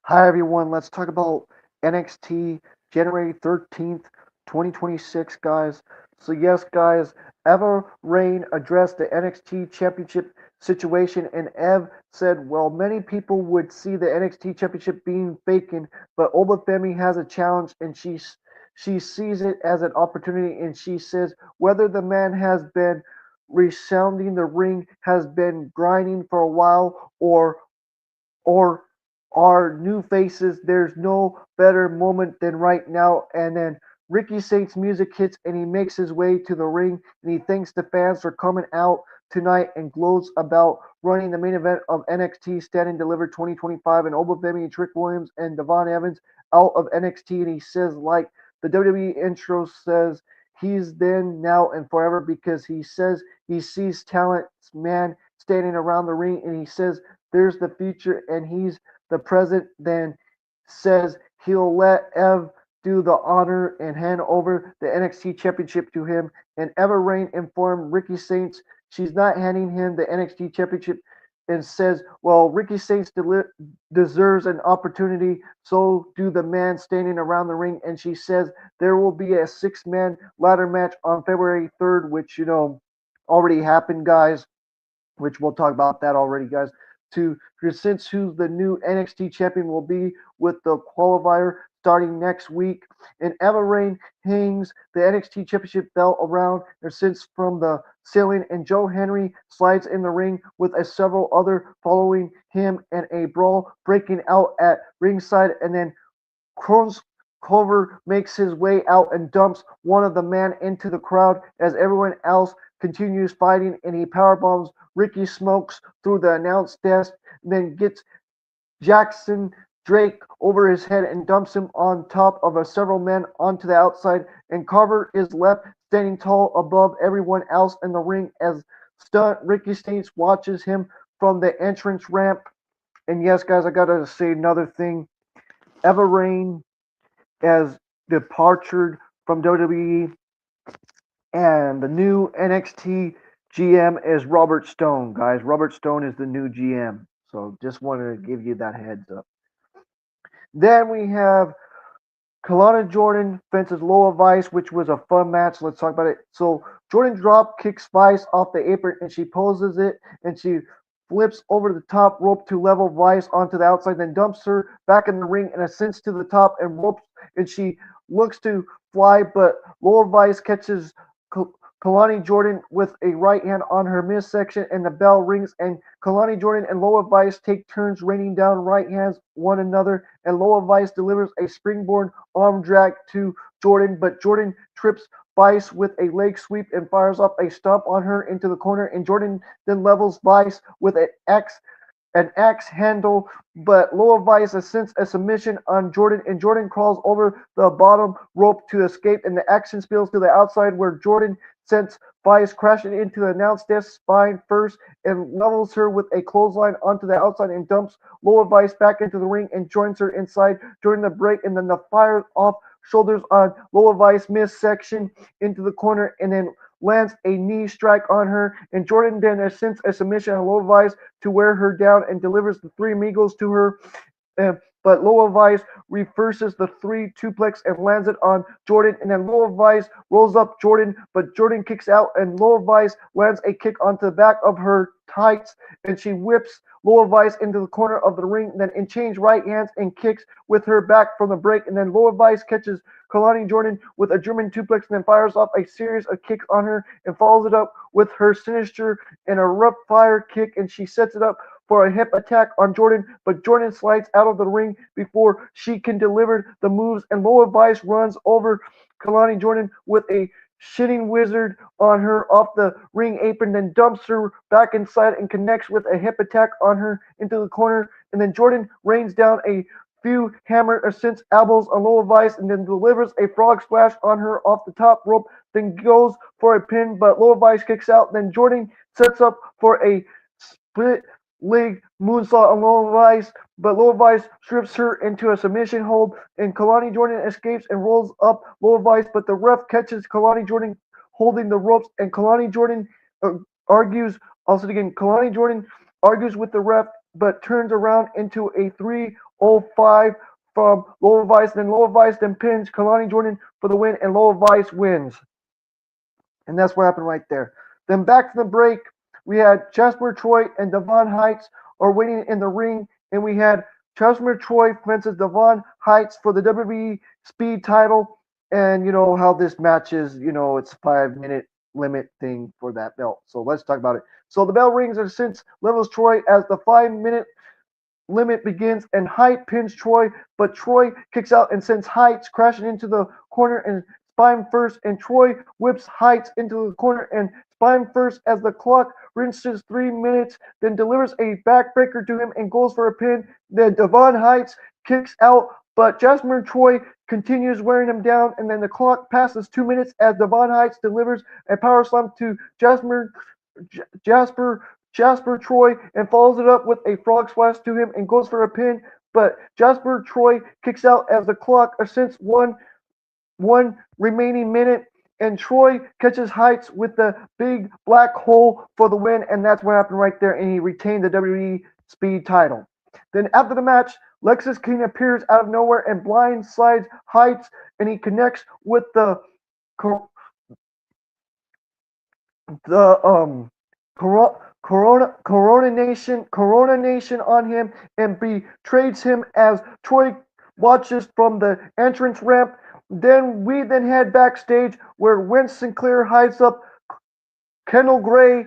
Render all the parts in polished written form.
Hi everyone, let's talk about NXT January 13th, 2026, guys. So yes, guys, Eva Rain addressed the NXT Championship situation and Ev said, well, many people would see the NXT Championship being vacant, but Obafemi has a challenge and she sees it as an opportunity and she says whether the man has been resounding the ring, has been grinding for a while, or our new faces. There's no better moment than right now. And then Ricky Saints' music hits and he makes his way to the ring and he thanks the fans for coming out tonight and gloats about running the main event of NXT Stand and Deliver 2025 and Obafemi and Trick Williams and Devon Evans out of NXT. And he says, like the WWE intro says, he's then, now, and forever because he says he sees talent, man, standing around the ring and he says there's the future and he's the present, then says he'll let Ev do the honor and hand over the NXT championship to him. And Eva Rain informed Ricky Saints she's not handing him the NXT championship and says, well, Ricky Saints deserves an opportunity. So do the man standing around the ring. And she says there will be a 6-man ladder match on February 3rd, which, already happened, guys, which we'll talk about that already, guys, to since who the new NXT champion will be with the qualifier starting next week. And Eva Rain hangs the NXT championship belt around her since from the ceiling, and Joe Henry slides in the ring with a several other following him and a brawl breaking out at ringside, and then Kronos Clover makes his way out and dumps one of the men into the crowd as everyone else continues fighting, and he powerbombs Ricky Smokes through the announce desk, then gets Jackson Drake over his head and dumps him on top of several men onto the outside, and Carver is left standing tall above everyone else in the ring as stunt Ricky States watches him from the entrance ramp. And yes, guys, I gotta say another thing. Eva Rain as departure from WWE, and the new NXT GM is Robert Stone, guys. Robert Stone is the new GM. So just wanted to give you that heads up. Then we have Kalana Jordan fences Loa Vice, which was a fun match. Let's talk about it. So Jordan drop kicks Vice off the apron and she poses it and she flips over the top rope to level Vice onto the outside, then dumps her back in the ring and ascends to the top and ropes and she looks to fly, but Loa Vice catches Kalani Jordan with a right hand on her midsection and the bell rings and Kalani Jordan and Loa Vice take turns raining down right hands one another, and Loa Vice delivers a springboard arm drag to Jordan, but Jordan trips Vice with a leg sweep and fires up a stomp on her into the corner, and Jordan then levels Vice with an axe handle, but Loa Vice ascends a submission on Jordan, and Jordan crawls over the bottom rope to escape, and the action spills to the outside where Jordan sends Vice crashing into the announce desk spine first and levels her with a clothesline onto the outside and dumps Loa Vice back into the ring and joins her inside during the break, and then the fire off shoulders on Loa Vice midsection into the corner and then lands a knee strike on her, and Jordan then ascends a submission on Loa Vice to wear her down and delivers the three amigos to her. Uh, but Loa Vice reverses the three suplex and lands it on Jordan, and then Loa Vice rolls up Jordan, but Jordan kicks out, and Loa Vice lands a kick onto the back of her tights, and she whips Loa Vice into the corner of the ring, then in change right hands and kicks with her back from the break, and then Loa Vice catches Kalani Jordan with a German suplex and then fires off a series of kicks on her and follows it up with her signature and a rough fire kick, and she sets it up for a hip attack on Jordan, but Jordan slides out of the ring before she can deliver the moves, and Loa Vice runs over Kalani Jordan with a shitting wizard on her off the ring apron, then dumps her back inside and connects with a hip attack on her into the corner, and then Jordan rains down a few hammer ascents elbows on Loa Vice and then delivers a frog splash on her off the top rope, then goes for a pin, but Loa Vice kicks out, then Jordan sets up for a split leg moonsault on Loa Vice, but Loa Vice strips her into a submission hold, and Kalani Jordan escapes and rolls up Loa Vice, but the ref catches Kalani Jordan holding the ropes, and Kalani Jordan argues. Also, again, Kalani Jordan argues with the ref, but turns around into a 3 2:05 from Lower Vice. Then Lower Vice then pins Kalani Jordan for the win, and Lower Vice wins. And that's what happened right there. Then back to the break, we had Jasper Troy and Devon Heights are waiting in the ring, and we had Jasper Troy versus Devon Heights for the WWE Speed title. And you know how this match is, it's a 5-minute limit thing for that belt. So let's talk about it. So the bell rings and since levels Troy as the 5-minute limit begins and Height pins Troy, but Troy kicks out and sends Heights crashing into the corner and spine first, and Troy whips Heights into the corner and spine first as the clock reaches 3 minutes, then delivers a backbreaker to him and goes for a pin. Then Devon Heights kicks out, but Jasper Troy continues wearing him down, and then the clock passes 2 minutes as Devon Heights delivers a power slam to Jasper Troy and follows it up with a frog splash to him and goes for a pin, but Jasper Troy kicks out as the clock since one remaining minute, and Troy catches Heights with the big black hole for the win, and that's what happened right there, and he retained the WWE Speed title. Then after the match, Lexus King appears out of nowhere and blindsides Heights, and he connects with the Corona Nation on him and betrays him as Troy watches from the entrance ramp. Then we head backstage where Vince Sinclair hypes up Kendall Gray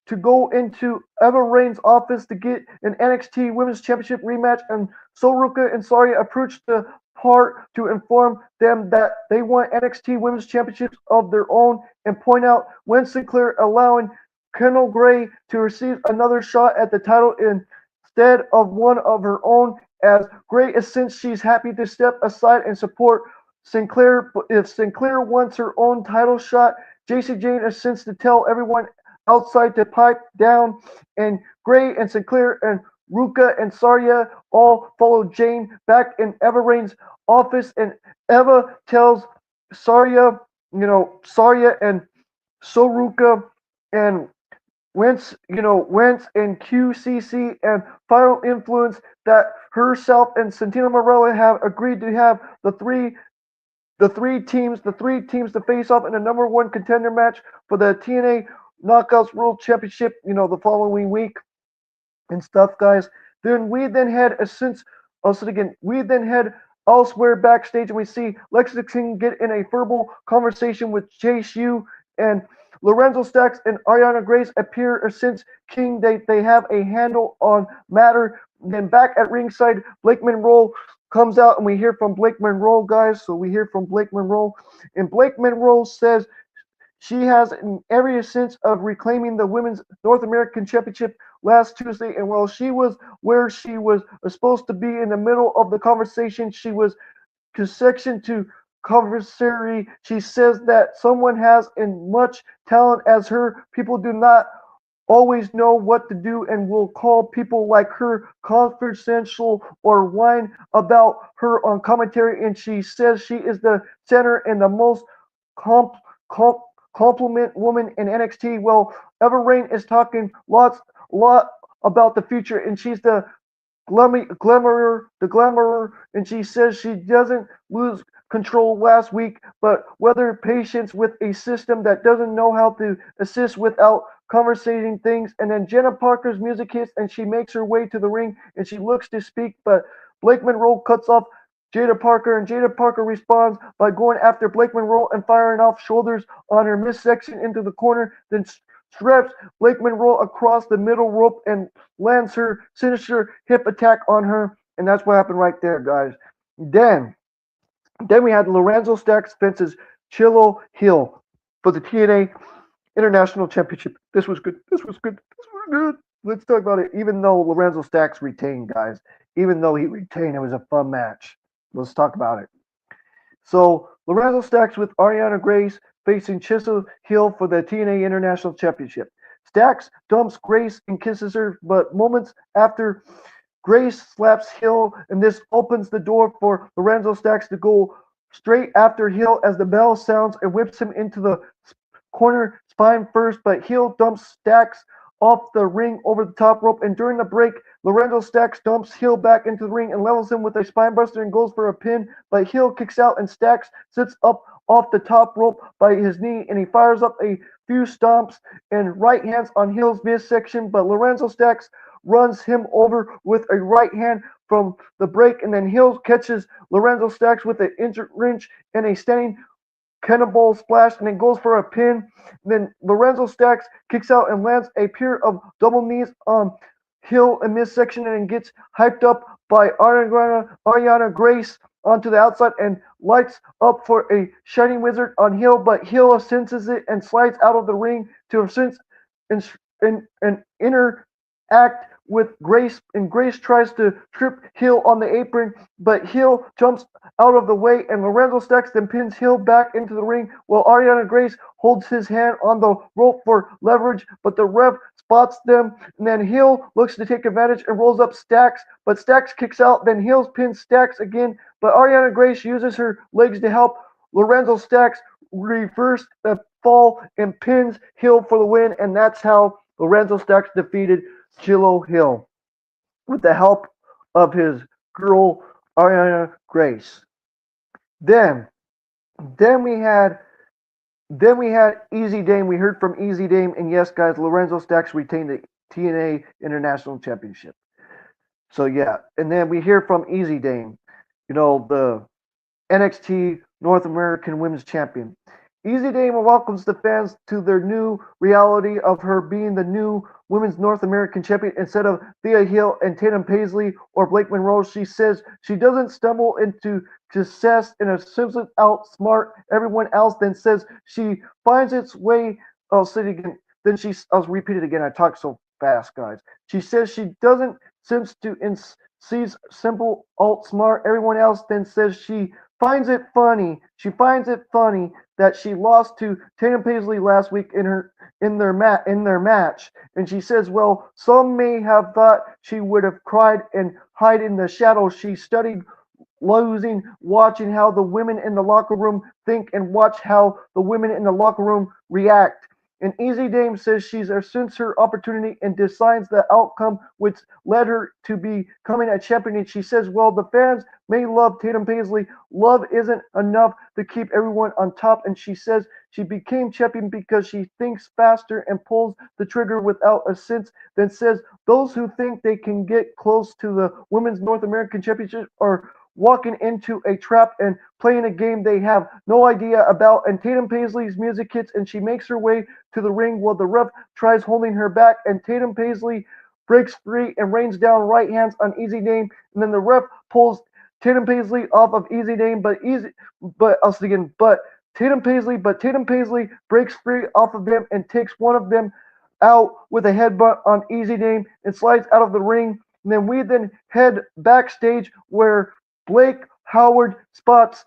to go into Eva Rain's office to get an NXT Women's Championship rematch, and Soruka and Saria approach the part to inform them that they want NXT Women's Championships of their own and point out when Sinclair allowing Kendall Gray to receive another shot at the title instead of one of her own, as Gray since she's happy to step aside and support Sinclair. But if Sinclair wants her own title shot, JC Jane is since to tell everyone outside to pipe down, and Gray and Sinclair and Ruka and Saria all follow Jane back in Eva Rain's office, and Eva tells Saria and Soruka and Wentz and QCC and Final Influence that herself and Santino Marella have agreed to have the three teams to face off in a number one contender match for the TNA Knockouts World Championship, the following week and stuff, guys. Then we head elsewhere backstage, and we see Lexus King get in a verbal conversation with Chase U, and Lorenzo Stacks and Ariana Grace appear since King they have a handle on matter. Then back at ringside, Blake Monroe comes out, and we hear from Blake Monroe, guys. So we hear from Blake Monroe, and Blake Monroe says she has every sense of reclaiming the Women's North American Championship last Tuesday, and while she was where she was supposed to be in the middle of the conversation, she was sectioned to conversary. She says that someone has as much talent as her. People do not always know what to do and will call people like her confidential or whine about her on commentary, and she says she is the center and the most compliment woman in NXT. Well, Eva Rain is talking lot about the future, and she's the glamour, and she says she doesn't lose control last week, but whether patience with a system that doesn't know how to assist without conversating things. And then Jenna Parker's music hits, and she makes her way to the ring, and she looks to speak, but Blake Monroe cuts off Jada Parker, and Jada Parker responds by going after Blake Monroe and firing off shoulders on her midsection into the corner, then straps Blake Monroe across the middle rope and lands her sinister hip attack on her, and that's what happened right there, guys. Then we had Lorenzo Stacks versus Chilo Hill for the TNA International Championship. This was good. Let's talk about it. Even though Lorenzo Stacks retained, guys, it was a fun match. Let's talk about it. So Lorenzo Stacks with Ariana Grace facing Chisel Hill for the TNA International Championship. Stacks dumps Grace and kisses her, but moments after, Grace slaps Hill, and this opens the door for Lorenzo Stacks to go straight after Hill as the bell sounds and whips him into the corner spine first, but Hill dumps Stacks off the ring over the top rope, and during the break, Lorenzo Stacks dumps Hill back into the ring and levels him with a spinebuster and goes for a pin, but Hill kicks out and Stacks sits up off the top rope by his knee and he fires up a few stomps and right hands on Hill's midsection, but Lorenzo Stacks runs him over with a right hand from the break, and then Hill catches Lorenzo Stacks with an injured wrench and a standing cannonball splash, and then goes for a pin. And then Lorenzo Stacks kicks out and lands a pair of double knees on Hill in midsection, and then gets hyped up by Ariana Grace onto the outside and lights up for a Shining Wizard on Hill, but Hill senses it and slides out of the ring to sense an interact with Grace, and Grace tries to trip Hill on the apron, but Hill jumps out of the way, and Lorenzo Stacks then pins Hill back into the ring while Ariana Grace holds his hand on the rope for leverage, but the ref spots them, and then Hill looks to take advantage and rolls up Stacks, but Stacks kicks out, then Hill pins Stacks again, but Ariana Grace uses her legs to help Lorenzo Stacks reverse the fall and pins Hill for the win, and that's how Lorenzo Stacks defeated Chilo Hill with the help of his girl Ariana Grace. Then we had Easy Dame. We heard from Easy Dame, and yes, guys, Lorenzo Stacks retained the TNA International Championship. So yeah, and then we hear from Easy Dame, the NXT North American Women's Champion. Easy Dame welcomes the fans to their new reality of her being the new Women's North American Champion instead of Thea Hill and Tatum Paisley or Blake Monroe. She says she doesn't stumble into success in a simply outsmart everyone else, then says she finds its way. I'll say it again. I'll repeat it again. I talk so fast, guys. She says she doesn't seems to sees simple outsmart everyone else, then says she finds it funny. She finds it funny that she lost to Tatum Paisley last week in their match, and she says, well, some may have thought she would have cried and hide in the shadows. She studied losing, watching how the women in the locker room think and watch how the women in the locker room react. And Easy Dame says she's assumed her opportunity and decides the outcome which led her to becoming a champion. And she says, well, the fans may love Tatum Paisley. Love isn't enough to keep everyone on top. And she says she became champion because she thinks faster and pulls the trigger without a sense. Then says those who think they can get close to the Women's North American Championship are walking into a trap and playing a game they have no idea about. And Tatum Paisley's music hits and she makes her way to the ring while the ref tries holding her back, and Tatum Paisley breaks free and rains down right hands on Easy Dame, and then the ref pulls Tatum Paisley off of Easy Dame, but Tatum Paisley breaks free off of them and takes one of them out with a headbutt on Easy Dame and slides out of the ring. And then we head backstage where Blake Howard spots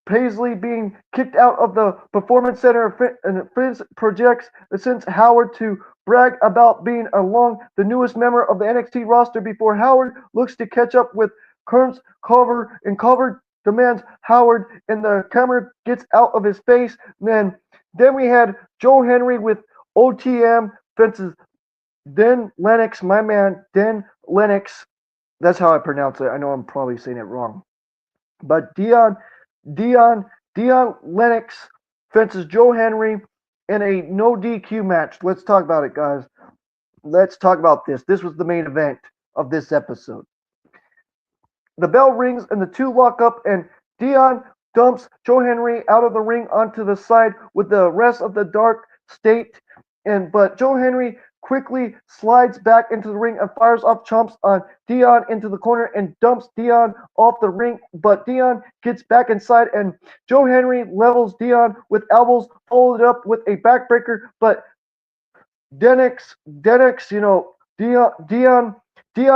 Paisley being kicked out of the Performance Center and Fizz projects sends Howard to brag about being along the newest member of the NXT roster before Howard looks to catch up with Kearns Cover, and Cover demands Howard, and the camera gets out of his face. Then we had Joe Henry with OTM fences Den Lennox, my man Den Lennox. That's how I pronounce it. I know I'm probably saying it wrong. But Dion Lennox fences Joe Henry in a no DQ match. Let's talk about it, guys. Let's talk about this. This was the main event of this episode. The bell rings and the two lock up, and Dion dumps Joe Henry out of the ring onto the side with the rest of the Dark State. But Joe Henry quickly slides back into the ring and fires off chomps on Dion into the corner and dumps Dion off the ring. But Dion gets back inside, and Joe Henry levels Dion with elbows, followed up with a backbreaker. But Dion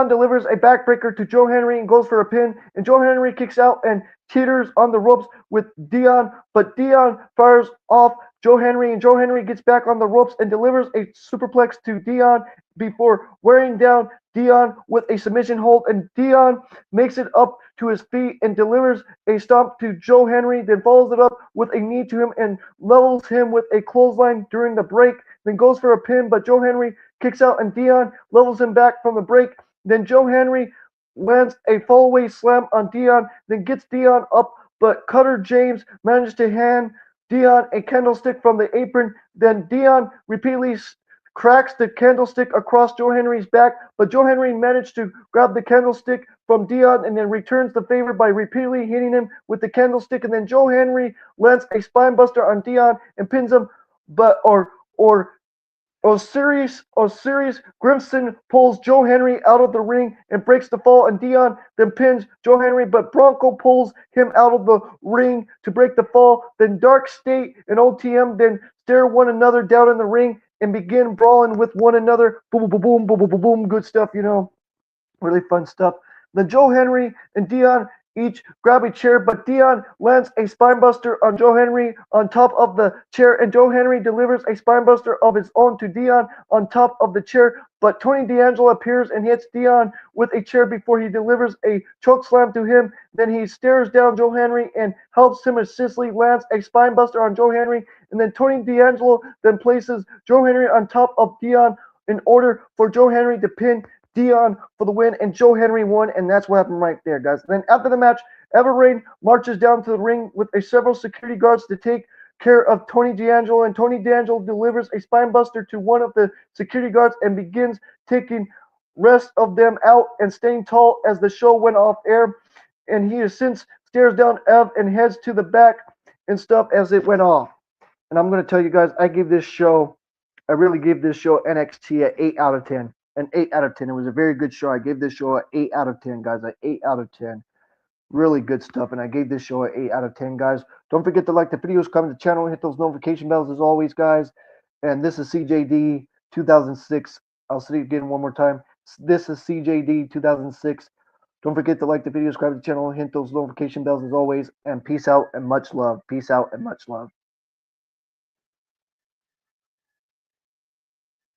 delivers a backbreaker to Joe Henry and goes for a pin. And Joe Henry kicks out and teeters on the ropes with Dion, but Dion fires off Joe Henry, and Joe Henry gets back on the ropes and delivers a superplex to Dion before wearing down Dion with a submission hold, and Dion makes it up to his feet and delivers a stomp to Joe Henry, then follows it up with a knee to him and levels him with a clothesline during the break, then goes for a pin, but Joe Henry kicks out and Dion levels him back from the break, Then Joe Henry lands a fallaway slam on Dion, then gets Dion up, but Cutter James manages to hand Dion a candlestick from the apron. Then Dion repeatedly cracks the candlestick across Joe Henry's back, but Joe Henry managed to grab the candlestick from Dion and then returns the favor by repeatedly hitting him with the candlestick. And then Joe Henry lands a spinebuster on Dion and pins him, but or Osiris Grimson pulls Joe Henry out of the ring and breaks the fall, and Dion then pins Joe Henry, but Bronco pulls him out of the ring to break the fall. Then Dark State and OTM then stare one another down in the ring and begin brawling with one another. Boom, boom, boom, boom, boom, boom, boom. Good stuff, you know. Really fun stuff. Then Joe Henry and Dion each grab a chair, but Dion lands a spinebuster on Joe Henry on top of the chair, and Joe Henry delivers a spinebuster of his own to Dion on top of the chair. But Tony D'Angelo appears and hits Dion with a chair before he delivers a choke slam to him. Then he stares down Joe Henry and helps him assistly lands a spinebuster on Joe Henry. And then Tony D'Angelo then places Joe Henry on top of Dion in order for Joe Henry to pin Dion for the win, and Joe Henry won, and that's what happened right there, guys. Then after the match, Ever Rain marches down to the ring with several security guards to take care of Tony D'Angelo, and Tony D'Angelo delivers a spinebuster to one of the security guards and begins taking rest of them out and staying tall as the show went off air. And he has since stares down Ev and heads to the back and stuff as it went off. And I'm going to tell you guys, I really gave this show NXT an 8 out of 10. An 8 out of 10. It was a very good show. I gave this show an 8 out of 10, guys. An 8 out of 10. Really good stuff. And I gave this show an 8 out of 10, guys. Don't forget to like the videos, comment the channel, hit those notification bells as always, guys. And this is CJD 2006. I'll say it again one more time. This is CJD 2006. Don't forget to like the videos, subscribe to the channel, hit those notification bells as always. And peace out and much love. Peace out and much love.